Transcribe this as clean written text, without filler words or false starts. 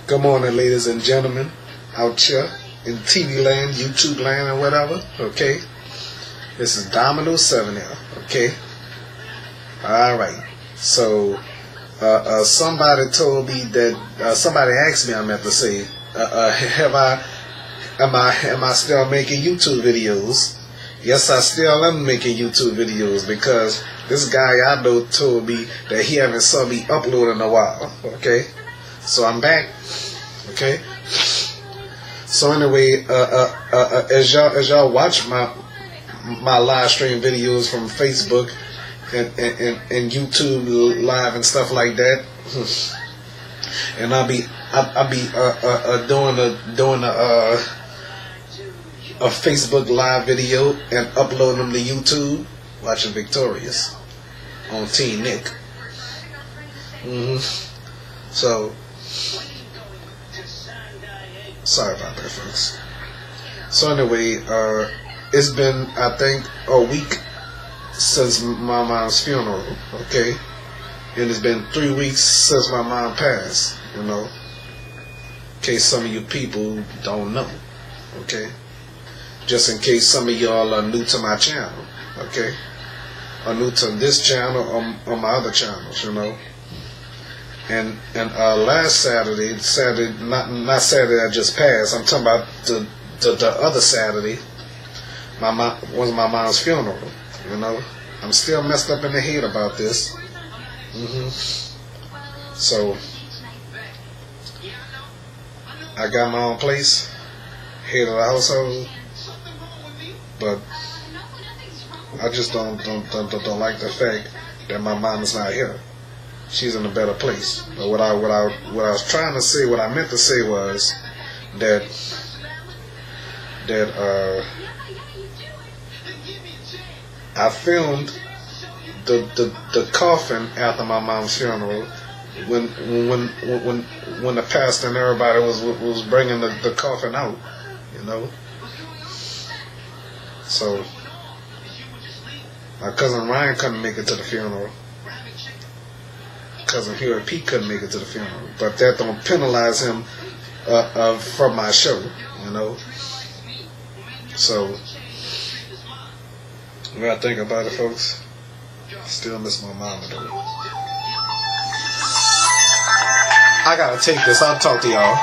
Good morning, ladies and gentlemen, out here in TV land, YouTube land, and whatever. Okay, this is Dominoes 7 here. Okay, all right. So, somebody told me that somebody asked me. I meant to say, am I still making YouTube videos? Yes, I still am making YouTube videos because this guy I know told me that he haven't saw me upload in a while. Okay, so I'm back. Okay. So anyway, as y'all watch my live stream videos from Facebook and YouTube live and stuff like that, and I'll be doing a Facebook live video and uploading them to YouTube. Watching Victorious on Teen Nick. So sorry about that, folks. So anyway, it's been, I think, a week since my mom's funeral, okay? And it's been 3 weeks since my mom passed, you know? In case some of you people don't know, okay? Just in case some of y'all are new to my channel, okay? Or new to this channel or my other channels, you know? And last Saturday, not Saturday that just passed, I'm talking about the other Saturday, was my mom's funeral, you know? I'm still messed up in the head about this. So, I got my own place, head of the household, but I just don't like the fact that my mom is not here. She's in a better place. But what I was trying to say, what I meant to say was that I filmed the coffin after my mom's funeral when the pastor and everybody was bringing the coffin out, you know. So my cousin Ryan couldn't make it to the funeral. Cousin Huey P couldn't make it to the funeral, but that don't penalize him from my show, you know. So when I think about it, folks, I still miss my mama though. I gotta take this. I'll talk to y'all.